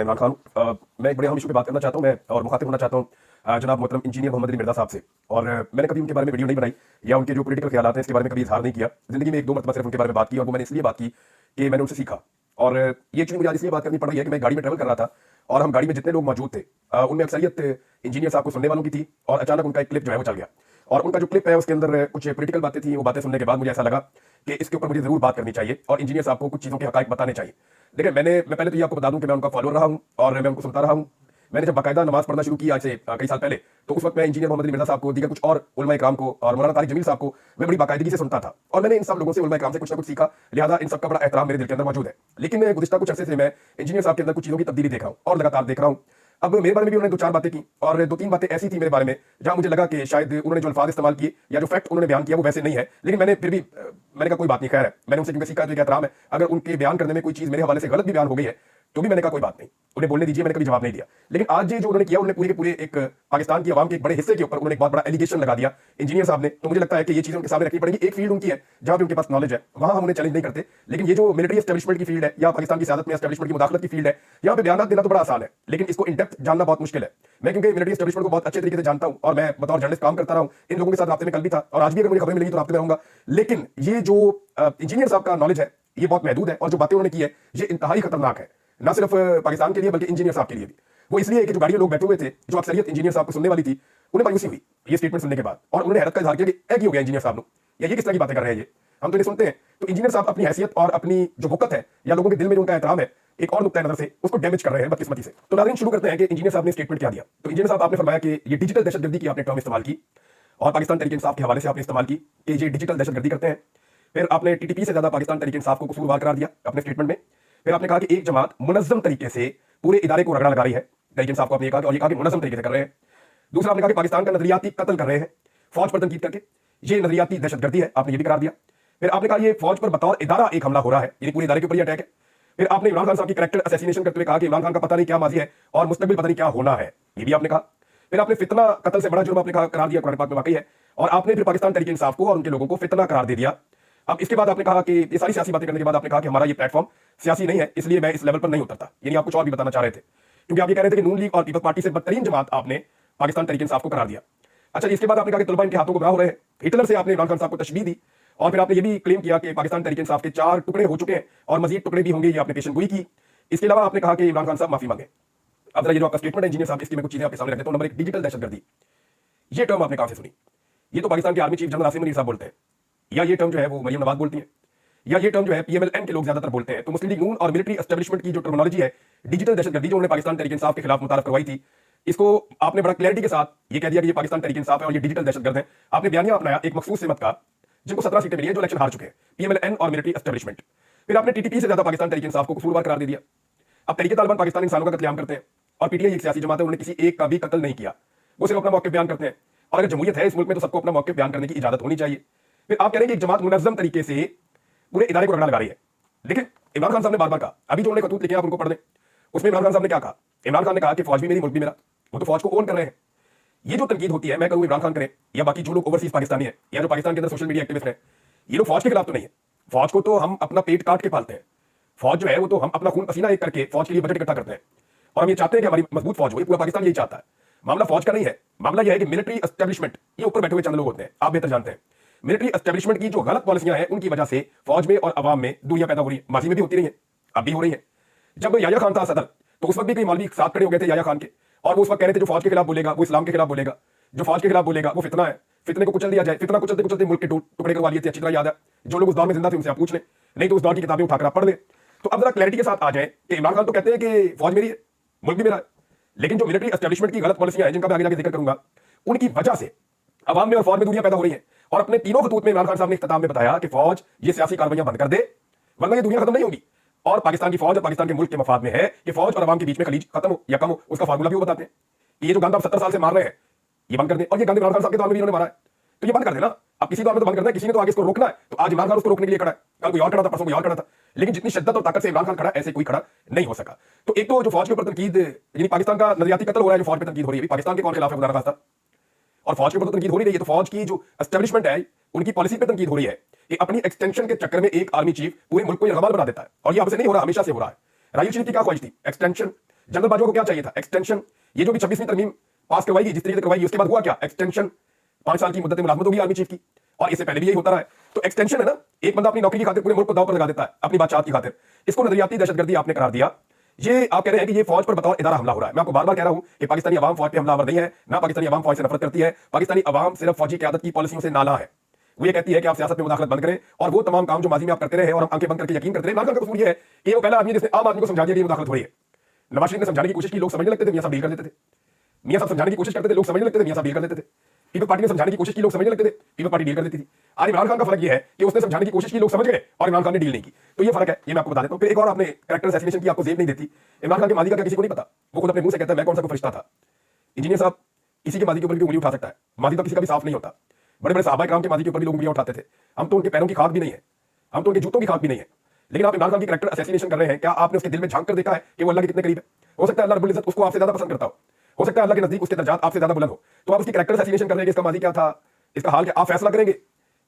इमरान खान मैं एक बड़े अहम इशू पे बात करना चाहता हूँ मैं और मुखातिब होना चाहता हूँ जनाब मोहतरम इंजीनियर मोहम्मद अली मिर्जा साहब से। और मैंने कभी उनके बारे में वीडियो नहीं बनाई या उनके जो पॉलिटिकल ख्यालात हैं इसके बारे में कभी इजहार नहीं किया। जिंदगी में एक दो मरतबा सिर्फ उनके बारे में बात की और वो मैंने इसलिए बात की कि मैंने उनसे सीखा। और ये चीज़ मुझे आज इसलिए बात करनी पड़ रही है कि मैं गाड़ी में ट्रैवल कर रहा था और हम गाड़ी में जितने लोग मौजूद थे उनमें अक्सरियत इंजीनियर साहब को सुनने वालों की थी। और अचानक उनका एक क्लिप जो है वो चल गया और उनका जो क्लिप है उसके अंदर कुछ पॉलिटिकल बातें थी। वो बातें सुनने के बाद मुझे ऐसा लगा कि इसके ऊपर मुझे जरूर बात करनी चाहिए और इंजीनियर साहब को कुछ चीज़ों के हकायक बताने चाहिए। देखिए मैं पहले तो ये आपको बता दूं कि मैं उनका फॉलोअर रहा हूं और मैं उनको सुनता रहा हूं। मैंने जब बाकायदा नमाज पढ़ना शुरू किया आज से कई साल पहले तो उस वक्त मैं इंजीनियर मोहम्मद अली मिर्जा साहब को, दीगर कुछ और उलमा इकराम को और मौलाना तारिक जमील साहब को मैं बड़ी बाकायदगी से सुनता था और मैंने इन सब लोगों से उलमा इकराम से कुछ ना कुछ सीखा। लिहाजा इन सब का बड़ा एहतराम मेरे दिल के अंदर मौजूद है। लेकिन गुज़िश्ता कुछ अरसे से मैं इंजीनियर साहब के अंदर कुछ चीज़ों की तब्दीली देख रहा हूँ और लगातार देख रहा हूँ। अब मेरे बारे में भी उन्होंने दो चार बातें की और दो तीन बातें ऐसी थी मेरे बारे में जहां मुझे लगा कि शायद उन्होंने जो अल्फाज इस्तेमाल किए या जो फैक्ट उन्होंने बयान किया वो वैसे नहीं है। लेकिन मैंने फिर भी मैंने कहा कोई बात नहीं, खैर है, मैंने उनसे क्योंकि सीखा तो एहतराम है। अगर उनके बयान करने में कोई चीज़ मेरे हवाले से गलत भी बयान हो गई है तो भी मैंने कहा कोई बात नहीं, उन्हें बोलने दीजिए, मैंने कभी जवाब नहीं दिया। लेकिन आज जो उन्होंने किया उन्होंने पूरे के पूरे एक पाकिस्तान की आवाम के एक बड़े हिस्से के ऊपर उन्होंने एक बहुत बड़ा एलिगेशन लगा दिया इंजीनियर साहब ने। तो मुझे लगता है कि ये चीज़ें उनके सामने रखनी पड़ेगी। एक फील्ड उनकी है जहां पे उनके पास नॉलेज है, वहां हम उन्हें चैलेंज नहीं करते। लेकिन ये जो मिलिट्री एस्टेब्लिशमेंट की फील्ड है या पाकिस्तान की सियासत में एस्टेब्लिशमेंट की मुदाखलत की फील्ड है, यहाँ पे बयान देना तो बड़ा आसान है लेकिन इसको इन डेप्थ जानना बहुत मुश्किल है। मैं क्योंकि मिलिट्री एस्टेब्लिशमेंट को बहुत अच्छे तरीके से जानता हूं और मैं बतौर जर्नलिस्ट काम करता रहा हूं, इन लोगों के साथ राब्ते में कल भी था और आज भी अगर मुझे खबरें मिलेंगी तो राब्ते में रहूंगा। लेकिन ये जो इंजीनियर साहब का नॉलेज है ये बहुत महदूद है और जो बातें उन्होंने की है ये इंतहाई खतरनाक है, ना सिर्फ पाकिस्तान के लिए बल्कि इंजीनियर साहब के लिए भी। वो इसलिए कि जो गाड़ी में लोग बैठे हुए थे, जो अक्सरियत इंजीनियर साहब को सुनने वाली थी, उन्हें मायूसी हुई ये स्टेटमेंट सुनने के बाद और उन्होंने हैरत का इजहार किया कि क्या हो गया इंजीनियर साहब या ये किस तरह की बातें कर रहे हैं, ये हम तो इन्हें सुनते हैं। तो इंजीनियर साहब अपनी हैसियत और अपनी जो वक़्त है या लोगों के दिल में जो उनका एहतराम है एक और नुक्ता नजर से उसको डैमेज कर रहे हैं बदकिस्मती से। तो नाज़रीन शुरू करते हैं कि इंजीनियर साहब ने स्टेटमेंट क्या दिया। तो इंजीनियर साहब आपने फरमाया कि ये डिजिटल दहशतगर्दी की आपने टर्म इस्तेमाल की और पाकिस्तान तहरीक इंसाफ के हवाले से आपने इस्तेमाल की कि ये डिजिटल दहशतगर्दी करते हैं। फिर आपने टीटीपी से ज्यादा पाकिस्तान तहरीक इंसाफ को कसूरवार करार दिया अपने स्टेटमेंट में। फिर आपने कहा कि एक जमात मुनज़्ज़म तरीके से पूरे इदारे को रगड़ा लगा रही है, तहरीक इंसाफ को आपने कहा और ये कहा कि मुनज़्ज़म तरीके से कर रहे हैं। दूसरा आपने कहा कि पाकिस्तान का नजरियाती कत्ल कर रहे हैं फौज पर तनकीद करके, ये नजरियाती दहशतगर्दी है, आपने ये भी करार दिया। फिर आपने कहा ये फौज पर बतौर इदारा एक हमला हो रहा है, यानी पूरे इदारे के ऊपर ये अटैक है। फिर आपने इमरान खान साहब की कैरेक्टर असैसिनेशन करते हुए कहा कि इमरान खान का पता नहीं क्या माजी है और मुस्तकबिल पता नहीं क्या होना है, ये भी आपने कहा। फिर आपने फितना कत्ल से बड़ा जुर्म आपने कहा करार दिया, कुरान पाक में वाकई है। और आपने फिर पाकिस्तान तहरीक इंसाफ को और उनके लोगों को फितना करार दे दिया। अब इसके बाद आपने कहा कि ये सारी सियासी बातें करने के बाद आपने कहा कि हमारा ये प्लेटफॉर्म सियासी नहीं है, इसलिए मैं इस लेवल पर नहीं उतरता। यानी आप कुछ और भी बताना चाह रहे थे क्योंकि आप ये कह रहे थे कि नून लीग और पीपल्स पार्टी से बदतरीन जमात आपने पाकिस्तान तहरीक इंसाफ को करार दिया। अच्छा, इसके बाद आपने कहा कि तलबा इनके हाथों को गुमराह हो रहे हैं, हिटलर से आपने इमरान खान साहब को तशबीह दी। और फिर आपने ये भी क्लेम किया कि पाकिस्तान तहरीक इंसाफ के 4 टुकड़े हो चुके हैं और मजीद टुकड़े भी होंगे, ये आपने पेशेंगोई की। इसके अलावा आपने कहा कि इमरान खान साहब माफी मांगे। अब जरा ये जो आपका स्टेटमेंट है इंजीनियर साहब, इसकी मैं कुछ चीजें आपके सामने रख देता हूं। नंबर 1, डिजिटल दहशतगर्दी। ये टर्म आपने कहां से सुनी? ये तो पाकिस्तान के army chief general Asim Munir साहब बोलते हैं, या ये टर्म जो है वो मरियम नवाज बोलती है, या ये टर्म जो है पीएमएलएन के लोग ज्यादातर बोलते हैं। तो मुस्लिम लीग नून और मिलिट्री एस्टेब्लिशमेंट की जो टर्मिनोलॉजी है डिजिटल दहशतगर्दी जो उन्होंने पाकिस्तान तहरीक इंसाफ के खिलाफ मुतारफ करवाई थी, इसको आपने बड़ा क्लैरिटी के साथ ये कह दिया कि ये पाकिस्तान तहरीक इंसाफ है और ये डिजिटल दहशतगर्द है। आपने बयानिया अपनाया एक मखसूस सिमत का जिनको 17 सीटें मिली हैं, जो इलेक्शन हार चुके हैं, पीएमएलएन और मिलिट्री एस्टेब्लिशमेंट। फिर आपने टीटीपी से ज्यादा पाकिस्तान तहरीक इंसाफ को कसूरवार करार दे दिया। अब तहरीक तालिबान पाकिस्तान इंसानों का कत्लेआम करते हैं और पीटीआई एक सियासी जमात है, उन्होंने किसी एक का भी कत्ल नहीं किया, वो सिर्फ अपना मौक़िफ़ बयान करते हैं। और अगर जमहूरियत है इस मुल्क में तो सबको अपना मौक़िफ़ बयान करने की इजाजत होनी चाहिए। फिर आप कह रहे हैं कि एक जमात मुनज़्ज़म तरीके से पूरे इदारे को रगड़ा लगा रही है। लेकिन इमरान खान साहब ने बार बार कहा, अभी जो उन्होंने खतूत लिखे आप उनको पढ़ दें, उसमें इमरान खान साहब ने क्या कहा? इमरान खान ने कहा कि फौज भी मेरी, मुल्क भी मेरा। वो तो फौज को ओन कर रहे हैं। ये जो तनकीद होती है, मैं कहूँ इमरान खान करें या बाकी जो लोग ओवरसीज पाकिस्तानी है या जो पाकिस्तान के अंदर सोशल मीडिया एक्टिविस्ट हैं, ये लोग फौज के खिलाफ तो नहीं है। फौज को तो हम अपना पेट काट के पालते हैं। फौज जो है वो तो हम अपना खून पसीना एक करके फौज के लिए बजट इकट्ठा करते हैं और हम ये चाहते हैं कि हमारी मजबूत फौज हो। पूरा पाकिस्तान यही चाहता है। मामला फौज का नहीं है, मामला यह है कि मिलिट्री एस्टेब्लिशमेंट, ये ऊपर बैठे हुए चंद लोग होते हैं, आप बेहतर जानते हैं। मिलिट्री एस्टेब्लिशमेंट की जो गलत पॉलिसियां हैं उनकी वजह से फौज में और अवाम में दूरियां पैदा हो रही है। माजी में भी होती रही है, अब भी हो रही है। जब याया खान था सदर तो उस वक्त भी कई मौलवी साथ खड़े हो गए थे याया खान के और वो उस वक्त कह रहे थे जो फौज के खिलाफ बोलेगा वो इस्लाम के खिलाफ बोलेगा, जो फौज के खिलाफ बोलेगा वो फितना है, फितने को कुचल दिया जाए। फितना कुचलते कुचलते मुल्क के टुकड़े करवा लिए थे, अच्छी तरह याद है। जो लोग उस दौर में जिंदा थे उनसे आप पूछ लें, नहीं तो उस दौर की किताबें उठाकर आप पढ़ लें। तो अब जरा क्लैरिटी के साथ आ जाए कि इमरान खान तो कहते हैं कि फौज मेरी है, मुल्क भी मेरा है, लेकिन जो मिलिट्री एस्टेब्लिशमेंट की गलत पॉलिसियां हैं जिनका मैं आगे जाके जिक्र करूंगा, उनकी वजह से अवाम में और फौज में दूरियां पैदा हो रही हैं। और अपने तीनों खतूत में इमरान खान साहब ने इख्तिताम में बताया कि फौज ये सियासी कार्रवाइयां बंद कर दे वरना ये दूरियां खत्म नहीं होगी। और पाकिस्तान की फौज और पाकिस्तान के मुल्क के मफाद में है कि फौज और अवाम के बीच में खलीज खत्म हो या कम हो, उसका फार्मूला भी वो बताते हैं कि ये जो गंद आप 70 साल से मार रहे हैं ये बंद कर दें। और ये गंद इमरान खान साहब के दौर में भी इन्होंने मारा है तो ये बंद कर देना। अब किसी दौर में तो बंद करना है, किसी ने तो आगे इसको रोकना है। तो आज इमरान खान उसको रोकने के लिए खड़ा है, कल कोई और खड़ा था, परसों कोई और खड़ा था, लेकिन जितनी शिद्दत और ताकत से इमरान खान खड़ा ऐसे कोई खड़ा नहीं हो सका। तो एक तो जो फौज के ऊपर तनकीद, यानी पाकिस्तान का नजरियाती कत्ल हो रहा है, जो फौज पे तनकीद हो रही है, पाकिस्तान के कौन खिलाफ है खुदा ना खास्ता, और फौज के ऊपर तनकीद हो रही है, तो फौज की जो एस्टेब्लिशमेंट है उनकी पॉलिसी पे तनकीद हो रही है। ये अपनी एक्सटेंशन के चक्कर में एक आर्मी चीफ पूरे मुल्क को यरगमाल बना देता है और ये अब से नहीं हो रहा, हमेशा से हो रहा है। राहील शरीफ की क्या ख्वाहिश थी? एक्सटेंशन। जनरल बाजवा को क्या चाहिए था? एक्सटेंशन। ये जो भी 26वीं तरमीम पास करवाई गई, जिस तरीके से करवाई, उसके बाद हुआ क्या? एक्सटेंशन। 5 साल की मुद्दत मुलाजमत होगी आर्मी चीफ की, और इससे पहले भी यही होता रहा है। तो एक्सटेंशन है ना, एक बंदा अपनी नौकरी की खातिर पूरे मुल्क को दांव पर लगा देता है अपनी बादशाहत की खातिर। इसको नजरियाती दहशतगर्दी आपने करार दिया। ये आप कह रहे हैं कि ये फौज पर बतौर इदारा हमला हो रहा है। मैं आपको बार बार कह रहा हूं कि पाकिस्तानी अवाम फौज पे हमलावर नहीं है, ना पाकिस्तानी अवाम फौज से नफरत करती है। पाकिस्तानी अवाम सिर्फ फौजी क़यादत की पॉलिसियों से नाला है। वो ये कहती है कि आप सियासत में मुदाखलत बंद करें, और वो तमाम काम जो माजी में आप करते रहे और हम आंखें बंद करके यकीन करते रहे। इमरान खान का कसूर ये है कि वो पहला आदमी जिसने आम आदमी को समझा दिया कि मुदाखलत हो रही है। नवाज शरीफ ने समझाने की कोशिश की, लोग समझने लगते थे, मियां साहब डील कर देते थे। मियां साहब समझाने की कोशिश करते थे, लोग समझने लगते थे, मियां साहब डील कर देते थे। पीपल पार्टी ने समझाने की कोशिश की, लोग समझने लगते थे, पीपल पार्टी डील कर देती थी। आज इमरान खान का फर्क यह है कि उसने समझाने की कोशिश की, लोग समझ गए, और इमरान खान ने डील नहीं की। तो ये फर्क है, ये मैं आपको बता देता हूं। फिर एक और आपने कैरेक्टर असैसिनेशन की, आपको जेब नहीं देती। इमरान खान के मादी का क्या किसी को नहीं पता? वो खुद अपने मुंह से कहता है मैं कौन सा कोई फरिश्ता था। इंजीनियर साहब किसी के मादी के ऊपर भी उंगली उठा सकता है, मादी तो किसी का भी साफ नहीं होता। बड़े बड़े सहाबा किराम के मादी के ऊपर भी लोग उंगलियां उठाते थे। हम तो उनके पैरों की खाक भी नहीं है, हम तो उनके जूतों की खाक भी नहीं है। लेकिन आप इमरान खान की कैरेक्टर असैसिनेशन कर रहे हैं। क्या आपने उसके दिल में झांक कर देखा है कि वो अल्लाह के कितने करीब है? हो सकता है अल्लाह रब्बुल इज्जत उसको आपसे ज्यादा पसंद करता हो सकता है अल्लाह के नजदीक उसके दर्जात आपसे ज्यादा बुलंद हो। तो आप उसकी कैरेक्टर असैसिनेशन कर रहे हैं कि इसका मादी क्या था, इसका हाल क्या? आप फैसला करेंगे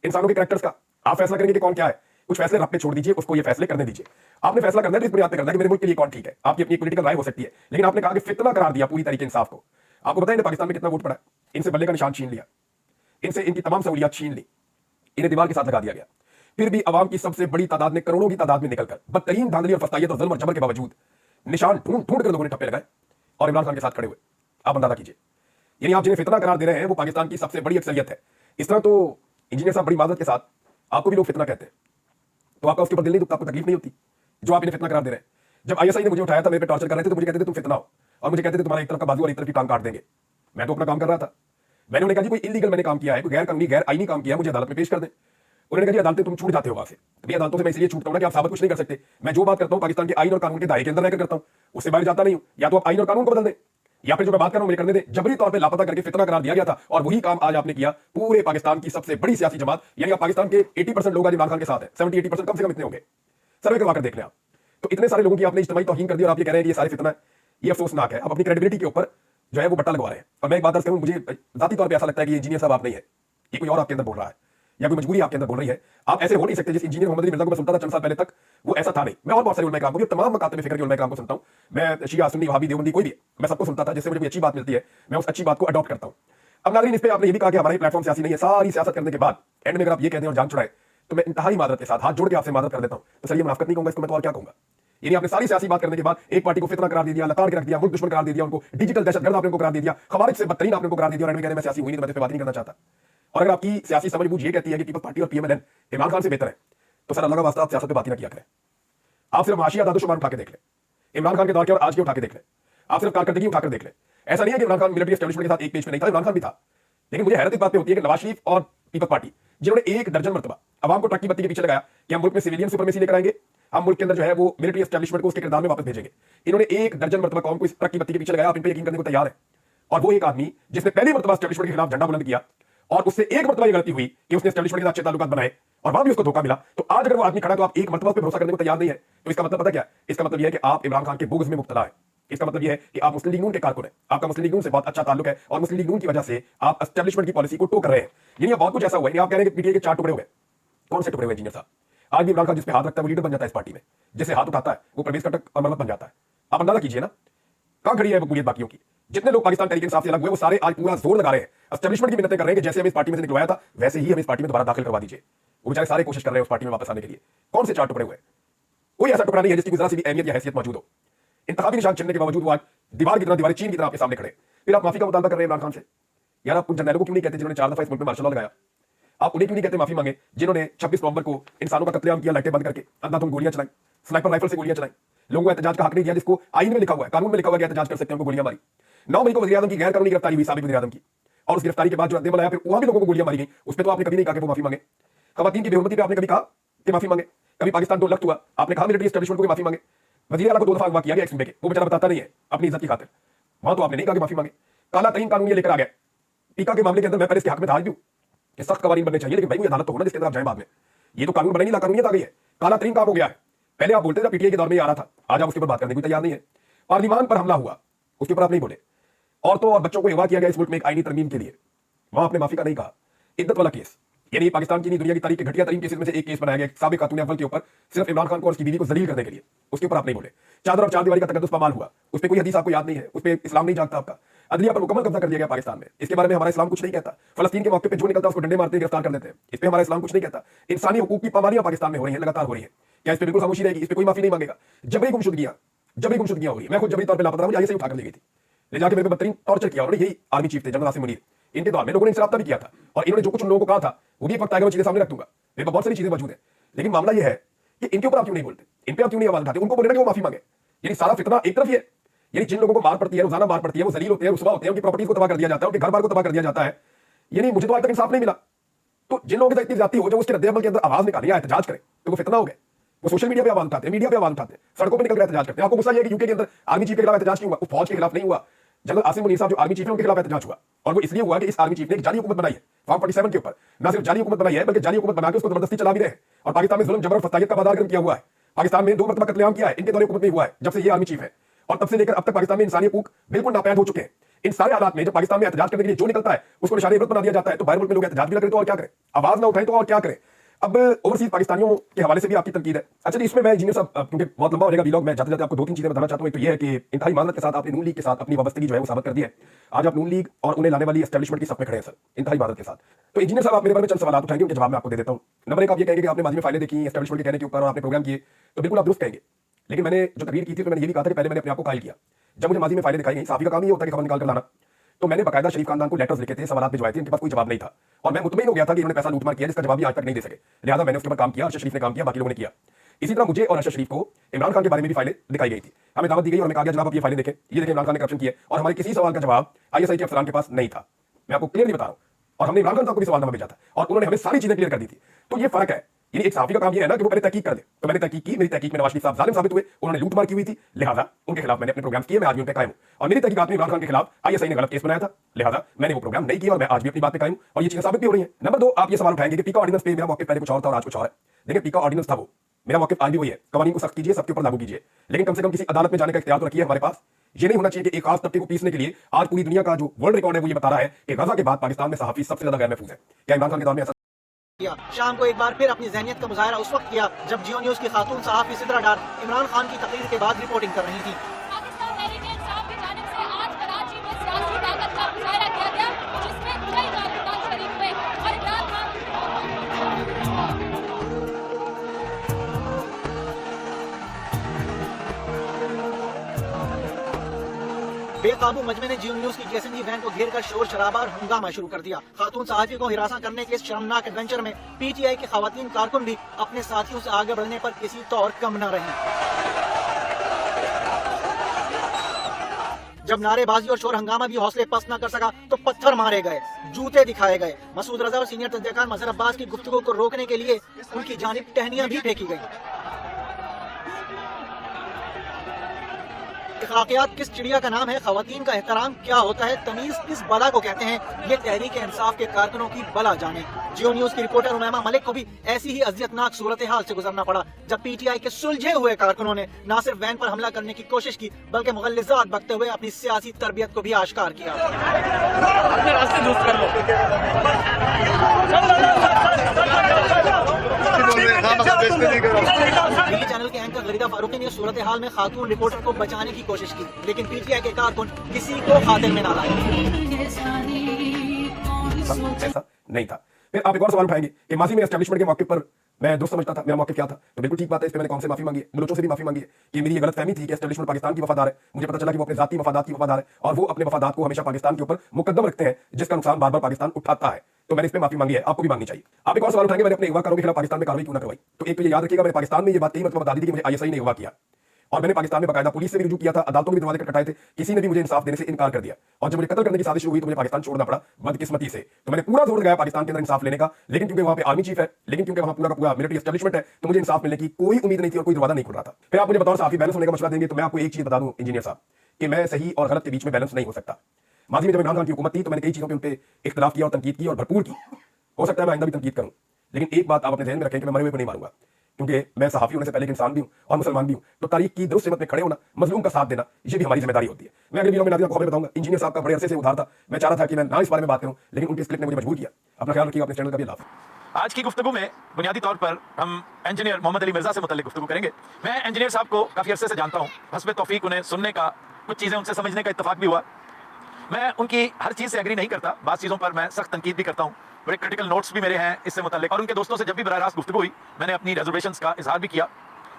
इंसानों के कैरेक्टर्स का, आप फैसला करेंगे कि कौन क्या है। कुछ फैसले रब पे छोड़ दीजिए, उसको ये फैसले करने दीजिए। आपने फैसला करना है तो इस बुनियाद पे करना है कि मेरे मुल्क के लिए कौन ठीक है। आपकी अपनी पॉलिटिकल राय हो सकती है, लेकिन आपने कहा कि फितना करार दिया पूरी तरीके इंसाफ को। आपको बताया पाकिस्तान में कितना वोट पड़ा है? इनसे बल्ले का निशान छीन लिया, इनसे इनकी तमाम सहूलियात छीन ली, इन्हें दीवार के साथ लगा दिया गया। फिर भी अवाम की सबसे बड़ी तादाद ने, करोड़ों की तादाद में निकलकर, बदतरीन धांधली और फस्तायत और जुल्म और जबर के बावजूद निशान ढूंढ ढूंढ कर लोगों ने ठप्पे लगाए और इमरान खान के साथ खड़े हुए। आप अंदाजा कीजिए, यानी आप जिन्हें फितना करार दे रहे हैं वो पाकिस्तान की सबसे बड़ी अक्सरियत है। इस तरह तो इंजीनियर साहब बड़ी माजरत के साथ आपको भी लोग फितना कहते हैं, तो आपका उसके ऊपर दिल नहीं दुखता, आपको तकलीफ नहीं होती जो आप इन्हें फितना करार दे रहे हैं? जब आईएसआई ने मुझे उठाया था, मेरे पे टॉर्चर कर रहे थे, तो मुझे कहते थे तुम फितना हो, और मुझे कहते थे तुम्हारा एक तरफ का बाजू और एक तरफ की टांग काट देंगे। मैं तो अपना काम कर रहा था। मैंने उन्हें कहा जी कोई इलीगल मैंने काम किया है, कोई गैर कानूनी गैर आईनी काम किया है, मुझे अदालत में पेश कर दें। उन्होंने कहा जी अदालतें तुम छूट जाते हो वहां से। तो अदालतों से मैं इसलिए छूटता हूं ना कि आप साबित कुछ नहीं कर सकते। मैं जो बात करता हूं पाकिस्तान के आईन और कानून के दायरे के अंदर रहकर करता हूं, उससे बाहर जाता नहीं हूं। या तो आप आईन और कानून को बदल दें, या फिर जो मैं बात कर रहा हूं मुझे करने दें। जबरी तौर पे लापता करके फितना करार दिया गया था, और वही काम आज आपने किया। पूरे पाकिस्तान की सबसे बड़ी सियासी जमात, यानी आप पाकिस्तान के 80% लोग आज इमरान खान के साथ है। 70-80% कम से कम इतने होंगे, सर्वे करवाकर देख लें आप। तो इतने सारे लोगों की आपने इज्तिमाई तौहीन कर दी, और आप ये कह रहे हैं कि ये सारे फितना है। ये अफसोसनाक है। आप अपनी क्रेडिबिलिटी के ऊपर जो है वो बट्टा लगवा रहे हैं। और मैं एक बात अर्ज करूं, मुझे जाती तौर पर ऐसा लगता है कि इंजीनियर साहब आप नहीं है, ये कोई और आपके अंदर बोल रहा है, या कोई मजबूरी आपके अंदर बोल रही है। आप ऐसे हो नहीं सकते। जिस इंजीनियर मोहम्मद अली मिर्जा को मैं सुनता था चंद साल पहले तक, वो ऐसा था नहीं। मैं और बहुत सारे उलमा-ए-किराम को, तमाम मकातब में फिक्र के उलमा-ए-किराम को सुनता हूं। मैं शिया, सुन्नी, वहाबी, देवबंदी, कोई भी, मैं सबको सुनता था। जिससे मुझे कोई अच्छी बात मिलती है, मैं उस अच्छी बात को अडॉप्ट करता हूं। अब नाज़रीन, इस पे आपने ये भी कहा कि हमारा प्लेटफॉर्म सियासी नहीं है। सारी सियासत करने के बाद एंड में अगर आप ये कहते हैं और जान छुड़ाए, तो मैं इंतहाई मादरत के साथ हाथ जोड़ के आपसे मादरत कर देता हूं। तो सर ये मुनाफिकत नहीं कहूंगा, इसको मैं तो और क्या कहूंगा? यानी आपने सारी सियासी बात करने के बाद एक पार्टी को फितना करार दे दिया, लताड़ के रख दिया, मुल्क दुश्मन करार दे दिया, उनको डिजिटल दहशतगर्द आपने उनको करार दे दिया, खवारिज से बदतरीन आपने उनको करार दे दिया, और एंड में कहते हैं मैं सियासी हुई नहीं, तो मैं इस पे बात नहीं करना चाहता। और अगर आपकी सियासी समझबूझ ये कहती है कि पीपल्स पार्टी और पीएमएलएन इमरान खान से बेहतर है, तो सर अल्लाह का वास्ता आप सियासत पे बात ही ना किया करें। आप सिर्फ माशिया दादोशुमार उठा के देख लें, इमरान खान के दौर के और आज के उठा के देख लें। आप सिर्फ कारकर्दगी उठाकर देख लें। ऐसा नहीं है कि इमरान खान मिलिट्री एस्टेब्लिशमेंट के साथ एक पेज पे नहीं था, इमरान खान भी था। लेकिन मुझे हैरत इस बात पे होती है कि नवाज शरीफ और पीपल्स पार्टी, जिन्होंने एक दर्जन मरतबा अवाम को ट्रक की बत्ती के पीछे लगाया कि हम मुल्क में सिविलियन सुपरमेसी लेकर आएंगे, हम मुल्क के अंदर जो है वो मिलिट्री एस्टेब्लिशमेंट को उसके किरदार में वापस भेजेंगे, इन्होंने एक दर्जन मरतबा कौम को इस ट्रक की बत्ती के पीछे लगाया। आप इन पे यकीन करने को तैयार है? और वो एक आदमी जिसने पहली मरतबा एस्टेब्लिशमेंट के खिलाफ झंडा बुलंद किया, और उससे एक मरतबा ये गलती हुई कि उसने एस्टेब्लिशमेंट के साथ अच्छे ताल्लुकात बनाए, और वहां भी उसको धोखा मिला। तो आज अगर वो आदमी खड़ा, तो आप एक मरतबा पे भरोसा करने को तैयार नहीं है, तो इसका मतलब पता क्या है? इसका मतलब यह है कि आप इमरान खान के बुग़्ज़ में मुब्तला है। इसका मतलब यह है कि आप मुस्लिम लीग नून के कारकुन हैं, आपका मुस्लिम लीग नून से बहुत अच्छा ताल्लुक है, और मुस्लिम लीग नून की वजह से आप एस्टेब्लिशमेंट की पॉलिसी को टो कर रहे हैं। यानी बहुत कुछ ऐसा हुआ है। आप कह रहे हैं कि पीटीआई के 4 टुकड़े हुए। कौन से टुकड़े हुए इंजीनियर साहब? आज भी इमरान खान जिस पे हाथ रखता है वो लीडर बन जाता है इस पार्टी में, जिसे हाथ उठाता है वो परवेज कटक और मरमत बन जाता है। आप अंदाजा कीजिए ना कहां खड़ी है मकबूलियत बाकियों की। जितने लोग पाकिस्तान तहरीक इंसाफ से अलग हुए, वो सारे आज पूरा जोर लगा रहे हैं, एस्टेब्लिशमेंट की मिन्नतें कर रहे हैं कि जैसे हमें इस पार्टी में से निकलवाया था, वैसे ही हमें इस पार्टी में दोबारा दाखिल करवा दीजिए। वो बेचारे सारे कोशिश कर रहे हैं उस पार्टी में वापस आने के लिए। कौन से 4 टुकड़े हुए? कोई ऐसा टुकड़ा नहीं है जिसकी जरा सी भी अहमियत या हैसियत मौजूद हो। इंतखाबी निशान चुनने के बावजूद वो आज दीवार की तरह, दीवार चीन की तरह आपके सामने खड़े। फिर आप माफी का मुतालबा कर रहे हैं इमरान खान से। यार आप उन जर्नैलों को क्यों नहीं कहते जिन्होंने 4 दफा इस मुल्क में मार्शल लॉ लगाया? आप उन्हें क्यों नहीं कहते माफी मांगे जिन्होंने 26 नवंबर को इंसानों का कत्लेआम किया, लाइटें बंद करके, अंधाधुंध गोलियां चलाई, स्नाइपर राइफल से गोलियां चलाई, लोगों को एहतजाज का हक नहीं दिया, जिसको आईन में लिखा हुआ है, कानून में लिखा हुआ है कि एहतजाज कर सकते हैं, उनको गोलियां मारी। 9 मई को वज़ीर आज़म की गैर कानूनी गिरफ्तारी हुई, साबिक वज़ीर आज़म की, और उस गिरफ्तारी के बाद जो रद्द-ए-अमल आया, फिर वहां भी लोगों को गोलियां मारी गई। उस पर तो आपने कभी नहीं कहा कि वो माफी मांगे। खवातीन की बेहुरमती पे आपने कभी कहा कि माफी मांगे? कभी पाकिस्तान 2 लख्त हुआ, आपने कहा मिलिट्री एस्टेब्लिशमेंट को माफी मांगे? वज़ीर आला को 2 दफा अगवा किया गया एक्स के, वो बेचारा बताता नहीं है अपनी इज्जत की खातिर, वहां तो आपने नहीं कहा कि माफी मांगे। काला तरीन कानून ये लेकर आ गया टीका के मामले के अंदर। मैं पहले इसके हक में था आज भी कि सख्त कवानीन बनने चाहिए, लेकिन भाई कोई अदालत तो होना जिसके अंदर आप जाए बाद में। ये तो कानून बने नहीं, लाकानूनियत आ गई है, काला तरीन काम हो गया है। पहले आप बोलते थे पीटीआई के दौर में आ रहा था, आज आप उसके ऊपर बात करने को तैयार नहीं है। पार्लियामान पर हमला हुआ, उसके ऊपर आप नहीं बोले। औरतों और बच्चों को अगवा किया गया इस मुल्क में एक आईनी तरमीम के लिए, वहां आपने माफी का नहीं कहा। इद्दत वाला केस, यानी पाकिस्तान की नहीं दुनिया की तारीख के घटिया तरीन केसेस में से एक केस बनाया गया साबिक खातून अव्वल के ऊपर सिर्फ इमरान खान को और उसकी बीवी को जलील करने के लिए। उसके ऊपर आप नहीं बोले। चादर और चार दीवारी का तकद्दुस पामाल हुआ, उस पर कोई हदीस आपको याद नहीं है, उस पर इस्लाम नहीं जागता आपका। अदलिया पर मुकम्मल कब्जा कर दिया गया पाकिस्तान में। इसके बारे में हमारा इस्लाम कुछ नहीं कहता। फलस्तीन के मौके पर जो निकलता है उसको डंडे मारते गिरफ्तार कर देते हैं। इस पर हमारा इस्लाम कुछ नहीं कहता। इंसानी हुकूक की पामालियां पाकिस्तान में हो रही है, लगातार हो रही है। क्या इस पर बिल्कुल खामोशी रहेगी? इस पर कोई माफी नहीं मांगेगा। जबरी गुमशुदगियां हो रही है। मैं खुद जबरी तौर पर लापता, मुझे आगे से उठाकर ले गई थी, ले जाकर मेरे पे बदतरीन टॉर्चर किया। उन्होंने यही आर्मी चीफ थे जनरल आसिम मुनीर, इनके दौर में लोगों ने इनसे राब्ता भी किया था और इन्होंने जो कुछ उन लोगों को कहा था वो भी एक वक्त आएगा, वो चीजें सामने रख दूंगा। मेरे पास बहुत सारी चीजें मौजूद है, लेकिन मामला यह है कि इनके ऊपर आप क्यों नहीं बोलते, इन पे आप क्यों नहीं आवाज उठाते? उनको बोलना कि वो माफी मांगे। यानी सारा फितना एक तरफ ही है, यानी जिन लोगों को मार पड़ती है, रोजाना मार पड़ती है, वो जलील होते हैं, रुसवा होते हैं, उनकी प्रॉपर्टीज को तबाह कर दिया जाता है, उनके घर बार को तबाह कर दिया जाता है। यानी मुझे तो आज तक इंसाफ नहीं मिला। तो जिन लोगों के साथ इतनी ज्यादती हो, जो उसके रद्द-ए-अमल के अंदर आवाज निकाली, एहतजाज करें, तो वो फितना हो गए। वो सोशल मीडिया पे आवाज उठाते हैं, मीडिया पे आवाज उठाते हैं, सड़कों पे निकल कर एहतजाज करते हैं। आपको गुस्सा ये है कि यूके के अंदर आर्मी चीफ के खिलाफ एहतजाज क्यों हुआ? वो फौज के खिलाफ नहीं हुआ। जनरल आसिम मुनीर साहब जो आर्मी चीफ है उनके खिलाफ एहतजाज हुआ, और वो इसलिए हुआ कि इस आर्मी चीफ ने एक जाली हुकूमत बनाई है फॉर्म 47 के ऊपर। ना सिर्फ जाली हुकूमत बनाई है, बल्कि जाली हुकूमत बना के उसको जबरदस्ती चला भी रहे हैं। और पाकिस्तान में जुल्म, जबर और फसादियत का बाजार गर्म किया हुआ है। पाकिस्तान में 2 मरतबा कत्लेआम किया है, इनके दौरे हुकूमत में हुआ है जब से ये आर्मी चीफ है। और तब से लेकर अब तक पाकिस्तान में इंसानी हुकूक बिल्कुल नापैद हो चुके हैं। इन सारे हालात में जब पाकिस्तान में एहतजाज करने के लिए जो निकलता है उसको निशाने इबरत बना दिया जाता है। तो बाहर मुल्क में लोग एहतजाज भी ना करें तो और क्या करें, आवाज ना उठाएं तो और क्या करें। अब ओवरसीज पाकिस्तानियों के हवाले से भी आपकी तनकीद है। अच्छा जी, इसमें मैं इंजीनियर साहब, क्योंकि बहुत लंबा हो जाएगा वीलॉग, मैं जाते जाते आपको 2-3 चीजें बताना चाहता हूं। एक तो ये है कि इंतहाई मानत के साथ आपने नून लीग के साथ अपनी वाबस्तगी जो है वो साबित कर दी है। आज आप नून लीग और उन्हें लाने वाली एस्टैब्लिशमेंट की सफ में खड़े हैं सर, इंतहाई मानत के साथ। तो इंजीनियर साहब, आप मेरे बारे में चंद सवाल उठाएंगे, उनके जवाब मैं आपको दे देता हूं। नंबर 1, आप ये कहेंगे कि आपने माजी में फाइलें देखी एस्टैब्लिशमेंट के कहने के ऊपर और आपने प्रोग्राम किए, तो बिल्कुल आप दुरुस्त कहेंगे। लेकिन मैंने जो तकरीर की थी तो मैंने ये भी कहा था कि पहले मैंने अपने आप को कायल किया। जब मुझे माजी में फाइलें दिखाई गई, साफी का काम ये होता है कि खबर निकाल कर लाना, तो मैंने बाकायदा शरीफ खानदान को लेटर्स लिखे थे, सवालात भिजवाए थे, इनके पास कोई जवाब नहीं था। और मैं मुतमईन हो गया था कि इन्होंने पैसा लूटमार किया जिसका जवाब भी आज तक नहीं दे सके। लिहाजा मैंने उसके ऊपर काम किया, अरशद शरीफ ने काम किया, बाकी लोगों ने किया। इसी तरह मुझे और अरशद शरीफ को इमरान खान के बारे में भी फाइलें दिखाई गई थी। हमें दावत दी गई और हमें कहा गया जनाब आप ये फाइलें देखें, ये देखें इमरान खान ने करप्शन किया, और हमारे किसी सवाल का जवाब ISI के अफसरान के पास नहीं था। मैं आपको क्लियरली बता रहा हूं। और हमने इमरान खान साहब को भी सवालनामा भेजा था और उन्होंने हमें सारी चीजें क्लियर कर दी थी। तो ये फर्क है। यानी एक सहाफी का काम ये है ना कि वो पहले तहकीक कर दे। तो मैंने तहकीक की, मेरी तहकीक में नवाज शरीफ साहब जालिम साबित हुए, उन्होंने लूटमार की हुई थी, लिहाजा उनके खिलाफ मैंने अपने प्रोग्राम किए, मैं आज भी उन पे कायम हूं। और मेरी तहकीकात में इमरान खान के खिलाफ ISI ने गलत केस बनाया था, लिहाजा मैंने वो प्रोग्राम नहीं किया और मैं आज भी अपनी बात पे कायम हूं और ये चीजें साबित भी हो रही है। नंबर 2, आप ये सवाल उठाएंगे कि पीका ऑर्डिनेंस पे मेरा मौके पहले कुछ और था और आज कुछ और है। देखिए, पीका ऑर्डिनेंस था वो, मेरा मौके आज भी वही है। कवानीन को सख्त कीजिए, सबके ऊपर लागू कीजिए, लेकिन कम से कम किसी अदालत में जाने का इख्तियार तो रखिए हमारे पास। ये नहीं होना चाहिए कि एक खास तबके को पीसने के लिए आज पूरी दुनिया का जो वर्ल्ड रिकॉर्ड है वो ये बता रहा है कि गजा के बाद पाकिस्तान में सहाफी सबसे ज्यादा गैर महफूज है। क्या इमरान खान के दौर में ऐसा? शाम को एक बार फिर अपनी जहनियत का मुजाहरा उस वक्त किया जब जियो न्यूज की खातून सहाफी सिद्रा डार इमरान खान की तकरीर के बाद रिपोर्टिंग कर रही थी। पाकिस्तान तहरीक इंसाफ की जानिब से आज कराची में सियासी ताकत का मुजाहरा किया गया, जिसमें कई कारकुनान शरीक हुए और इमरान खान बेकाबू मजमे ने जियो न्यूज की GSNG वैन को घेर कर शोर शराबा और हंगामा शुरू कर दिया। खातून सहाफी को हिरासा करने के इस शर्मनाक एडवेंचर में PTI के खवातीन कारकुन भी अपने साथियों से आगे बढ़ने पर किसी तौर कम न रही। जब नारेबाजी और शोर हंगामा भी हौसले पस्त न कर सका तो पत्थर मारे गए, जूते दिखाए गए। मसूद रजा और सीनियर तज्ज़ियाकार मजहर अब्बास की गुफ्तगू को रोकने के लिए उनकी जानिब टहनियां भी फेंकी गई। इखलाकियात किस चिड़िया का नाम है, खवातीन का एहतराम क्या होता है, तमीज किस बला को कहते हैं, ये तहरीक इंसाफ के कारकुनों की बला जाने। जियो न्यूज की रिपोर्टर उमैमा मलिक को भी ऐसी ही अजियतनाक सूरत हाल से गुजरना पड़ा जब PTI के सुलझे हुए कारकुनों ने न सिर्फ वैन पर हमला करने की कोशिश की बल्कि मुगल्लिज़ात बकते हुए अपनी सियासी तरबियत को भी आश्कार किया। अपने रास्ते दुरुस्त कर लो। टीवी चैनल के एंकर गरीदा फारूकी ने सूरत हाल में खातून रिपोर्टर को बचाने की कोशिश की, लेकिन PTI के कारकुन किसी को खातिर में न लाए। ऐसा नहीं था। फिर आप एक और सवाल उठाएंगे कि माजी में एस्टैब्लिशमेंट के मौके पर मैं दोस्त समझता था, मेरा मौके क्या था? तो बिल्कुल ठीक बात है, इस पे मैंने कौन से माफी मांगी है, बलोचों से भी माफी मांगी है कि मेरी ये गलतफहमी थी कि एस्टैब्लिशमेंट पाकिस्तान की वफादार है। मुझे पता चला कि वो अपने जाती मफादात की वफादार है और वो अपने मफादात को हमेशा पाकिस्तान के ऊपर मुकद्दम रखते हैं, जिसका नुकसान बार बार पाकिस्तान उठाता है। तो मैंने इस पे माफी मांगी है, आपको भी मांगनी चाहिए। आप एक और सवाल उठाएंगे मैंने अपने अगवा कारों के खिलाफ पाकिस्तान में कार्रवाई क्यों न करवाई? तो एक तो ये याद रखिएगा, मैंने पाकिस्तान में ये बात कई मतलब बता दी थी कि मुझे ISI ने अगवा किया और मैंने पाकिस्तान में बाकायदा पुलिस से भी रुजू किया था, अदालतों में भी दरवाजे खटखटाए थे, किसी ने भी मुझे इंसाफ देने से इनकार कर दिया। और जब मुझे कत्ल करने की साजिश हुई तो मुझे पाकिस्तान छोड़ना पड़ा बदकिस्मती से। तो मैंने पूरा जोर लगाया पाकिस्तान के अंदर इंसाफ लेने का, लेकिन क्योंकि वहां पे आर्मी चीफ है, लेकिन क्योंकि वहां पूरा का पूरा मिलिट्री एस्टैब्लिशमेंट है, तो मुझे इंसाफ मिलने की कोई उम्मीद नहीं थी और कोई दरवाजा नहीं खुल रहा था। फिर आप मुझे बतौर साफी बैलेंस होने का मशवरा देंगे तो मैं आपको एक चीज बता दूं इंजीनियर साहब कि मैं सही और गलत के बीच में बैलेंस नहीं हो सकता। माजी में जब इमरान खान की हुकूमत थी तो मैंने कई चीजों पर उन पर इख्तिलाफ किया और तनकीद की और भरपूर की। हो सकता है मैं आइंदा भी तनकीद करूं, लेकिन एक बात आप अपने ध्यान में रखें कि मैं मरे हुए को नहीं मारूंगा, क्योंकि मैं सहाफी होने से पहले एक इंसान भी हूं और मुसलमान भी हूं। तो तारीख की दुरुस्त सिमत में खड़े होना, मजलूम का साथ देना, ये भी हमारी जिम्मेदारी होती है। मैं अगले वीडियो में नादिया को खबर बताऊंगा। इंजीनियर साहब का बड़े अरसे से उधार था, मैं चाह रहा था कि मैं ना इस बारे में बात करूं, लेकिन उनके स्क्रिप्ट ने मुझे मजबूर किया। अपना ख्याल रखिएगा, अपने चैनल का भी लाभ। आज की गुफ्तगू में बुनियादी तौर पर हम इंजीनियर मोहम्मद अली मिर्जा से मुतल्लिक गुफ्तगू करेंगे। मैं इंजीनियर साहब को काफ़ी अरसे से जानता हूँ, हस्ब तौफीक उन्हें सुनने का, कुछ चीज़ें उनसे समझने का इत्तफाक भी हुआ। मैं उनकी हर चीज़ से एग्री नहीं करता, बात चीज़ों पर मैं सख्त तनकीद भी करता हूँ, बड़े क्रिटिकल नोट्स भी मेरे हैं इससे मुतल्लिक। और उनके दोस्तों से जब भी बराह रास्त गुफ्तगू हुई मैंने अपनी रिजर्वेशंस का इजहार भी किया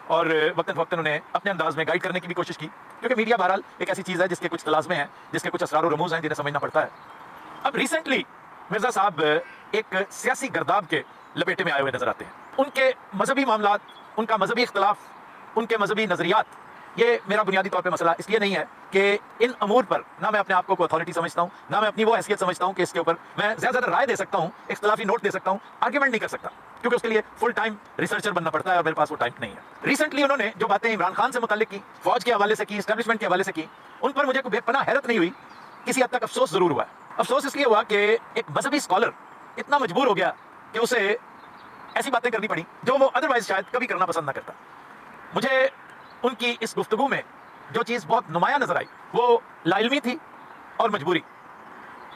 और वक्तन फ़वक्तन उन्हें अपने अंदाज में गाइड करने की भी कोशिश की, क्योंकि मीडिया बहरहाल एक ऐसी चीज़ है जिसके कुछ तलाज़मे हैं, जिसके कुछ असरार और रमूज़ हैं जिन्हें समझना पड़ता है। अब रिसेंटली मिर्ज़ा साहब एक सियासी गर्दाब के लपेटे में आए हुए नजर आते हैं। उनके मजहबी मामलात, उनका मजहबी इख्तलाफ, उनके मजहबी नज़रियात, ये मेरा बुनियादी तौर पे मसला इसलिए नहीं है कि इन अमूर पर ना मैं अपने आप को अथॉरिटी समझता हूँ, ना मैं अपनी वो हैसियत समझता हूँ कि इसके ऊपर मैं ज़्यादा राय दे सकता हूँ, इख्तलाफी नोट दे सकता हूँ, आर्ग्यूमेंट नहीं कर सकता, क्योंकि उसके लिए फुल टाइम रिसर्चर बनना पड़ता है और मेरे पास वो टाइम नहीं है। रिसेंटली उन्होंने जो बातें इमरान खान से मुतल्लिक की, फौज के हवाले से की, एस्टैब्लिशमेंट के हवाले से की, उन पर मुझे कोई बेपनाह हैरत नहीं हुई, किसी हद तक अफसोस ज़रूर हुआ। अफसोस इसलिए हुआ कि एक मजहबी स्कॉलर इतना मजबूर हो गया कि उसे ऐसी बातें करनी पड़ी जो वो अदरवाइज शायद कभी करना पसंद ना करता। मुझे उनकी इस गुफ्तगू में जो चीज़ बहुत नुमाया नजर आई वो लाइल्मी थी और मजबूरी।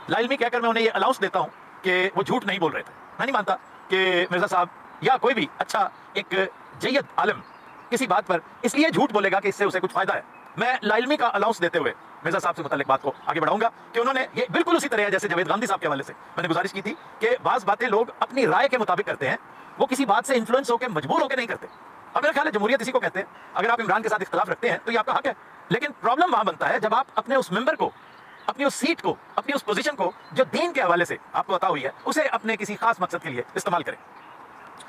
लाइल्मी कहकर मैं उन्हें ये अलाउंस देता हूँ कि वो झूठ नहीं बोल रहे थे। मैं नहीं मानता कि मिर्ज़ा साहब या कोई भी अच्छा एक जय्यद आलम किसी बात पर इसलिए झूठ बोलेगा कि इससे उसे कुछ फायदा है। मैं लाइल्मी का अलाउंस देते हुए मिर्ज़ा साहब से मुतल्लिक बात को आगे बढ़ाऊंगा कि उन्होंने ये बिल्कुल उसी तरह है जैसे जावेद गांधी साहब के हवाले से मैंने गुजारिश की थी कि बाज़ बातें लोग अपनी राय के मुताबिक करते हैं, वो किसी बात से इन्फ्लुएंस होकर मजबूर होकर नहीं करते। अब मेरा ख्याल है जमहूरियत इसी को कहते हैं। अगर आप इमरान के साथ इख्तलाफ रखते हैं तो ये आपका हक है, लेकिन प्रॉब्लम वहां बनता है जब आप अपने उस मेंबर को, अपनी उस सीट को, अपनी उस पोजीशन को जो दीन के हवाले से आपको पता हुई है उसे अपने किसी खास मकसद के लिए इस्तेमाल करें।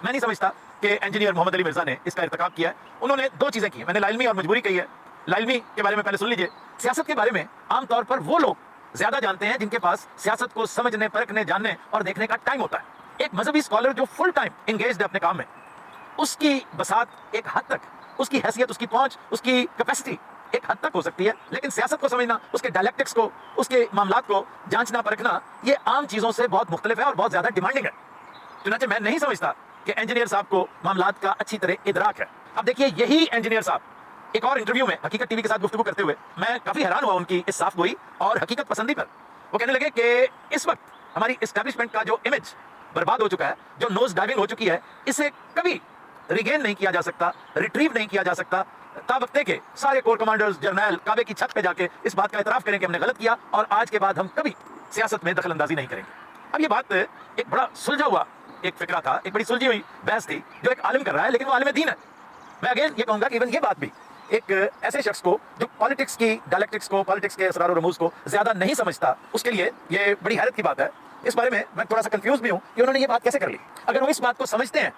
मैं नहीं समझता कि इंजीनियर मोहम्मद अली मिर्जा ने इसका इर्तिकाब किया है। उन्होंने दो चीज़ें की, मैंने लाइल्मी और मजबूरी कही है। लाइल्मी के बारे में पहले सुन लीजिए। सियासत के बारे में आमतौर पर वो लोग ज्यादा जानते हैं जिनके पास सियासत को समझने, परखने, जानने और देखने का टाइम होता है। एक मजहबी स्कॉलर जो फुल टाइम इंगेज्ड है अपने काम में, उसकी बसात एक हद तक, उसकी हैसियत, उसकी पहुंच, उसकी कैपेसिटी एक हद तक हो सकती है, लेकिन सियासत को समझना, उसके डायलेक्टिक्स को, उसके मामलात को जांचना, परखना, ये आम चीज़ों से बहुत मुख्तलिफ है और बहुत ज़्यादा डिमांडिंग है। चुनांचे मैं नहीं समझता कि इंजीनियर साहब को मामलात का अच्छी तरह इदराक है। अब देखिए, यही इंजीनियर साहब एक और इंटरव्यू में हकीकत टीवी के साथ गुफ्तगू करते हुए मैं काफ़ी हैरान हुआ उनकी इस साफ गोई और हकीकत पसंदी पर। वो कहने लगे कि इस वक्त हमारी एस्टैब्लिशमेंट का जो इमेज बर्बाद हो चुका है, जो नोज डाइविंग हो चुकी है, इसे कभी रिगेन नहीं किया जा सकता, रिट्रीव नहीं किया जा सकता तावक्ते के सारे कोर कमांडर्स, जर्नल काबे की छत पे जाके इस बात का इतराफ़ करें कि हमने गलत किया और आज के बाद हम कभी सियासत में दखल अंदाजी नहीं करेंगे। अब ये बात एक बड़ा सुलझा हुआ एक फिक्रा था, एक बड़ी सुलझी हुई बहस थी जो एक आलिम कर रहा है, लेकिन वो आलिम दीन है। मैं अगेन ये कहूँगा कि इवन ये बात भी एक ऐसे शख्स को जो पॉलिटिक्स की डायलेक्टिक्स को, पॉलिटिक्स के असरार और रमूज को ज़्यादा नहीं समझता, उसके लिए ये बड़ी हैरत की बात है। इस बारे में मैं थोड़ा सा कंफ्यूज भी हूँ कि उन्होंने ये बात कैसे कर ली। अगर वो इस बात को समझते हैं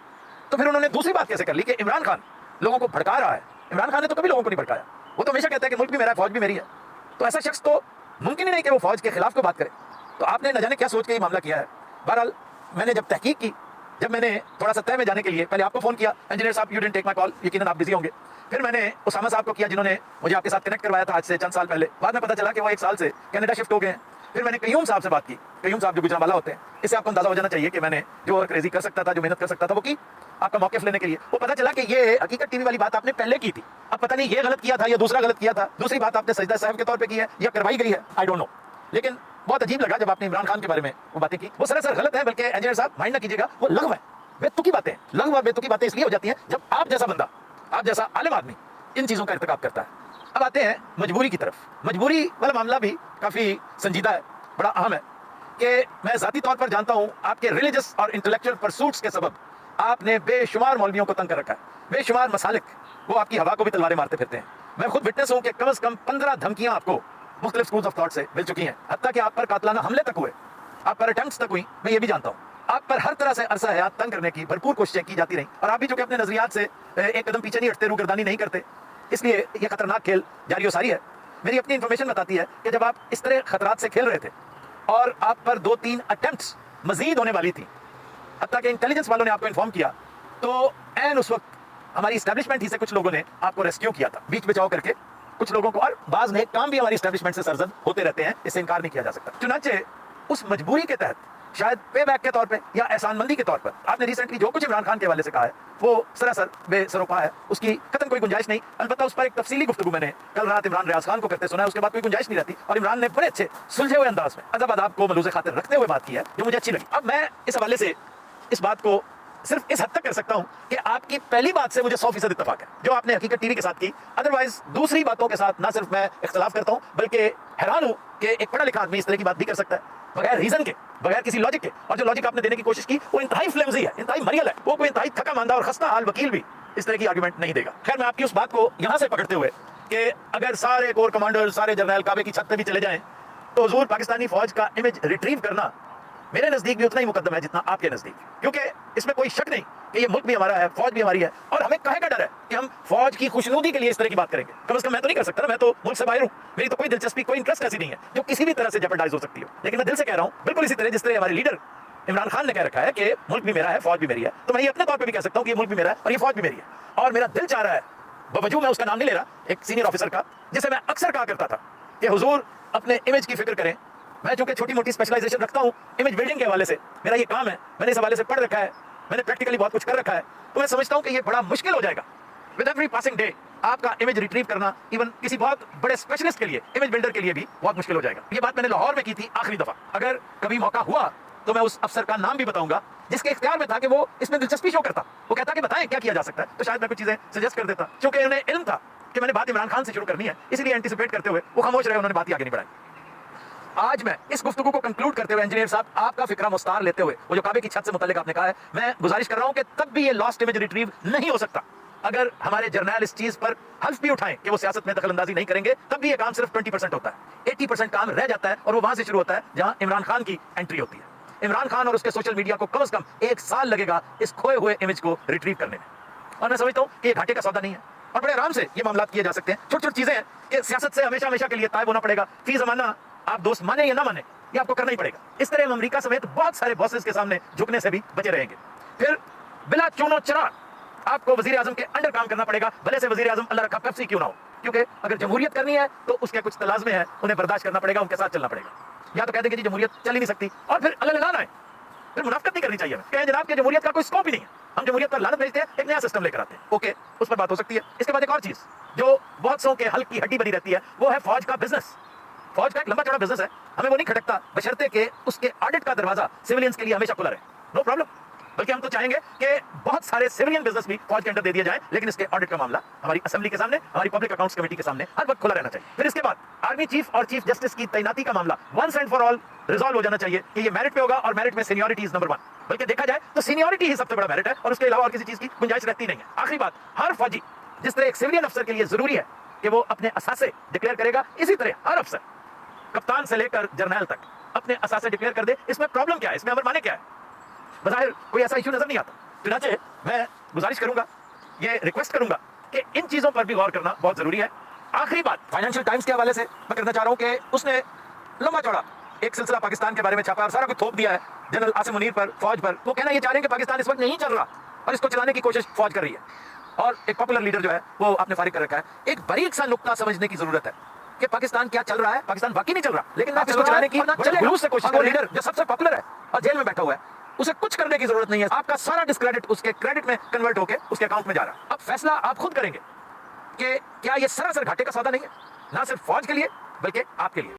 तो फिर उन्होंने दूसरी बात कैसे कर ली कि इमरान खान लोगों को भड़का रहा है। इमरान खान ने तो कभी लोगों को नहीं भड़काया, वो तो हमेशा कहता है कि मुल्क भी मेरा है, फौज भी मेरी है। तो ऐसा शख्स तो मुमकिन ही नहीं कि वो फौज के खिलाफ को बात करे। तो आपने न जाने क्या सोच के ये मामला किया है। बहरहाल मैंने जब तहकीक की, जब मैंने थोड़ा सा तय में जाने के लिए पहले आपको फ़ोन किया, इंजीनियर साहब you didn't take my call, यकीनन आप बिजी होंगे। फिर मैंने उसामा साहब को किया जिन्होंने मुझे आपके साथ कनेक्ट करवाया था आज से चंद साल पहले। बाद में पता चला कि वो 1 साल से कनाडा शिफ्ट हो गए हैं। फिर मैंने कयूम साहब से बात की, कयूम साहब जो गुजरांवाला होते हैं। इससे आपको अंदाजा हो जाना चाहिए कि मैंने जो और क्रेजी कर सकता था, जो मेहनत कर सकता था, वो की आपका मौक़िफ़ लेने के लिए। वो पता चला कि ये हकीकत टीवी वाली बात आपने पहले की थी। अब पता नहीं ये गलत किया था या दूसरा गलत किया था, दूसरी बात आपने सजदा साहब के तौर पर की है या करवाई गई है, आई डोंट नो। लेकिन बहुत अजीब लगा जब आपने इमरान खान के बारे में वो बातें की। वो सरासर गलत है, बल्कि इंजीनियर साहब माइंड ना कीजिएगा, वो लग़्व है, बेतुकी बातें। लग़्व और बेतुकी बातें इसलिए हो जाती हैं जब आप जैसा बंदा, आप जैसा आलिम आदमी इन चीज़ों का इर्तिकाब करता है। अब आते हैं मजबूरी की तरफ। मजबूरी वाला मामला भी काफ़ी संजीदा है, बड़ा अहम है कि मैं ज़ाती तौर पर जानता हूँ आपके रिलीजियस और इंटेलेक्चुअल परसूट्स के सबब आपने बेशुमार मौलवियों को तंग कर रखा है, बेशुमार मसालिक, वो आपकी हवा को भी तलवारें मारते फिरते हैं। मैं खुद विटनेस हूँ कि कम से कम 15 धमकियाँ आपको मुख्तलिफ स्कूल्स ऑफ थॉट से मिल चुकी हैं, हत्ता कि आप पर कातलाना हमले तक हुए, आप पर अटेम्प्ट्स तक हुई। मैं ये भी जानता हूँ आप पर हर तरह से अरसा हयात तंग करने की भरपूर कोशिशें की जाती रहीं, और आप भी जो कि अपने नजरियात से एक कदम पीछे नहीं हटते, रूगर्दानी नहीं करते, इसलिए ये खतरनाक खेल जारी और सारी है। मेरी अपनी इंफॉर्मेशन बताती है कि जब आप इस तरह खतरात से खेल रहे थे और आप पर 2-3 अटेम्प्ट्स मजीद होने वाली थी, हत्ता कि इंटेलिजेंस वालों ने आपको इन्फॉर्म किया, तो एन उस वक्त हमारी इस्टेब्लिशमेंट ही से कुछ लोगों ने आपको रेस्क्यू किया था, बीच बचाव करके कुछ लोगों को। और बाज़ नेक काम भी हमारी इस्टेब्लिशमेंट से सरजद होते रहते हैं, इससे इनकार नहीं किया जा सकता। चुनांचे उस मजबूरी के तहत, शायद पे बैक के तौर पे या एहसानमंदी के तौर पर, आपने रिसेंटली जो कुछ इमरान खान के हवाले से कहा है वो सरासर बेसरोपा है, उसकी कतन कोई गुंजाइश नहीं। अलबत्ता उस पर एक तफसीली गुफ्तगू मैंने कल रात इमरान रियाज खान को करते सुना है, उसके बाद कोई गुंजाइश नहीं रहती, और इमरान ने बड़े अच्छे सुलझे हुए अंदाज में अदब अदाब को मलूज़े खातिर रखते हुए बात की है जो मुझे अच्छी लगी। अब मैं इस हवाले से इस बात को सिर्फ इस हद तक कर सकता हूं कि आपकी पहली बात से मुझे 100% इत्तेफाक है जो आपने हकीकत टीवी के साथ की। अदरवाइज दूसरी बातों के साथ ना सिर्फ मैं इख्तलाफ करता हूं बल्कि हैरान हूं कि एक पढ़ा लिखा आदमी इस तरह की बात भी कर सकता है बगैर रीजन के, बगैर किसी लॉजिक के। और जो लॉजिक आपने देने की कोशिश की वो इंतहाई फ्लेमजी है, इंतहाई मरियल है। वो कोई इंतहाई थका मांदा और खस्ता हाल वकील भी इस तरह की आर्गुमेंट नहीं देगा। खैर, मैं आपकी उस बात को यहां से पकड़ते हुए कि अगर सारे कोर कमांडर, सारे जर्नल काबे की छत पे भी चले जाएं तो हुजूर पाकिस्तानी फौज का इमेज रिट्रीव करना मेरे नजदीक भी उतना ही मुकद्दम है जितना आपके नजदीक, क्योंकि इसमें कोई शक नहीं कि ये मुल्क भी हमारा है, फौज भी हमारी है। और हमें काहे का डर है कि हम फौज की खुशनुदी के लिए इस तरह की बात करेंगे? कम से कम मैं तो नहीं कर सकता ना, मैं तो मुल्क से बाहर हूं, मेरी तो कोई दिलचस्पी, कोई इंटरेस्ट ऐसी नहीं है जो किसी भी तरह से जेपरडाइज हो सकती हो। लेकिन मैं दिल से कह रहा हूं, बिल्कुल इसी तरह जिस तरह हमारे लीडर इमरान खान ने कह रखा है कि मुल्क भी मेरा है, फौज भी मेरी है, तो मैं ये अपने तौर पर भी कह सकता हूं कि ये मुल्क भी मेरा है और ये फौज भी मेरी है। और मेरा दिल चाह रहा है, बवजूद मैं उसका नाम नहीं ले रहा, एक सीनियर ऑफिसर का, जिसे मैं अक्सर कहा करता था कि हुजूर अपने इमेज की फिक्र करें। मैं चूंकि छोटी मोटी स्पेशलाइजेशन रखता हूं इमेज बिल्डिंग के हवाले से, मेरा ये काम है, मैंने इस हवाले से पढ़ रखा है, मैंने प्रैक्टिकली बहुत कुछ कर रखा है, तो मैं समझता हूं कि ये बड़ा मुश्किल हो जाएगा विद एवरी पासिंग डे आपका इमेज रिट्रीव करना। इवन किसी बहुत बड़े स्पेशलिस्ट के लिए, इमेज बिल्डर के लिए भी बहुत मुश्किल हो जाएगा। ये बात मैंने लाहौर में की थी आखिरी दफा। अगर कभी मौका हुआ तो मैं उस अफसर का नाम भी बताऊंगा जिसके इख्तियार में था कि वो इसमें दिलचस्पी शो करता, वो कहता कि बताएं क्या किया जा सकता है, तो शायद मैं कुछ चीजें सजेस्ट कर देता। क्योंकि उन्हें इल्म था कि मैंने बात इमरान खान से शुरू करनी है, इसलिए एंटिसिपेट करते हुए वो खामोश रहे, उन्होंने बात ही आगे नहीं बढ़ाई। आज मैं इस गुफ्तगू को कंक्लूड करते हुए इंजीनियर साहब आपका फिक्रा मुस्तार लेते हुए, वो जो काबे की छत से मुतल्लिक आपने कहा है, मैं गुजारिश कर रहा हूं कि तब भी ये लॉस्ट इमेज रिट्रीव नहीं हो सकता अगर हमारे जर्नल इस चीज पर हल्फ भी उठाएं कि वो सियासत में दखलंदाजी नहीं करेंगे। तब भी ये काम सिर्फ 20% होता है, 80% काम रह जाता है और वो वहां से शुरू होता है जहां इमरान खान की एंट्री होती है। इमरान खान और उसके सोशल मीडिया को कम से कम 1 साल लगेगा इस खोए हुए इमेज को रिट्रीव करने में। और मैं समझता हूं कि ये घाटे का सौदा नहीं है और बड़े आराम से ये मामला किए जा सकते हैं। छोटी छोटी चीजें हैं कि सियासत से हमेशा हमेशा के लिए तायब होना पड़ेगा, फी जमाना आप दोस्त माने या ना माने, ये आपको करना ही पड़ेगा। इस तरह हम अमेरिका समेत बहुत सारे बॉसेस के सामने झुकने से भी बचे रहेंगे। फिर बिला चूनो चरा आपको वजीर आजम के अंडर काम करना पड़ेगा, भले से वजीर आजम अल्लाह रखा पेप्सी क्यों ना हो, क्योंकि अगर जमहूरियत करनी है तो उसके कुछ तलाज़मे हैं, उन्हें बर्दाश्त करना पड़ेगा, उनके साथ चलना पड़ेगा। या तो कहते हैं कि जमहूरियत चल ही नहीं सकती और फिर अल्लाह लाना है, फिर मुनाफिकत नहीं करनी चाहिए। कहें जनाब कि जमहूरियत का कोई स्कोप ही नहीं है, हम जमहूरियत पर लानत भेजते हैं, एक नया सिस्टम लेकर आते हैं। ओके, उस पर बात हो सकती है। इसके बाद एक और चीज जो बहुत सौ के हल्क की हड्डी बनी रहती है, वो है फौज का बिजनेस। फौज का एक लंबा चौड़ा बिजनेस है, हमें वो नहीं खटकता बशर्ते के उसके ऑडिट का दरवाजा सिविलियंस के लिए हमेशा खुला रहे, नो प्रॉब्लम। बल्कि हम तो चाहेंगे कि बहुत सारे सिविलियन बिजनेस भी फौज के अंडर दे दिए जाए, लेकिन इसके ऑडिट का मामला हमारी असेंबली के सामने, हमारी पब्लिक अकाउंट्स कमेटी के सामने हर वक्त खुला रहना चाहिए। फिर इसके बाद आर्मी चीफ और चीफ जस्टिस की तैनाती का मामला once and for all resolve हो जाना चाहिए कि ये मेरिट पे होगा और मेरिट में सीनियरिटी इज नंबर 1। बल्कि देखा जाए तो सीनियरिटी ही सबसे बड़ा मेरिट है और उसके अलावा और किसी चीज की गुंजाइश रहती नहीं है। आखिरी बात, हर फौजी जिस तरह एक सिविलियन अफसर के लिए जरूरी है कि वो अपने असासे डिक्लेयर करेगा, इसी तरह हर अफसर कप्तान से लेकर जर्नल तक अपने असासे डिक्लेयर कर दे। इसमें प्रॉब्लम क्या है, इसमें अमर माने क्या है? बज़ाहिर कोई ऐसा इशू नजर नहीं आता। चुनांचे मैं गुजारिश करूंगा, ये रिक्वेस्ट करूंगा कि इन चीजों पर भी गौर करना बहुत जरूरी है। आखिरी बात, फाइनेंशियल टाइम्स के हवाले से मैं करना चाह रहा हूं कि उसने लंबा चौड़ा एक सिलसिला पाकिस्तान के बारे में छापा और सारा कुछ थोप दिया है जनरल आसिम मुनीर पर, फौज पर। वो कहना ये चाह रहे हैं कि पाकिस्तान इस वक्त नहीं चल रहा और इसको चलाने की कोशिश फौज कर रही है। और एक पॉपुलर लीडर जो है वो आपने फारिग कर रखा है। एक बारीक सा नुक्ता समझने की जरूरत है कि पाकिस्तान क्या चल रहा है। पाकिस्तान वाकई नहीं चल रहा, लेकिन आप इसको चलाने की जुलूस से कोशिश कर रहे हैं। लीडर जो सबसे पॉपुलर है और जेल में बैठा हुआ है, उसे कुछ करने की जरूरत नहीं है। आपका सारा डिस्क्रेडिट उसके क्रेडिट में कन्वर्ट होकर उसके अकाउंट में जा रहा है। अब फैसला आप खुद करेंगे कि क्या ये सरासर घाटे का सौदा नहीं है, ना सिर्फ फौज के लिए बल्कि आपके लिए।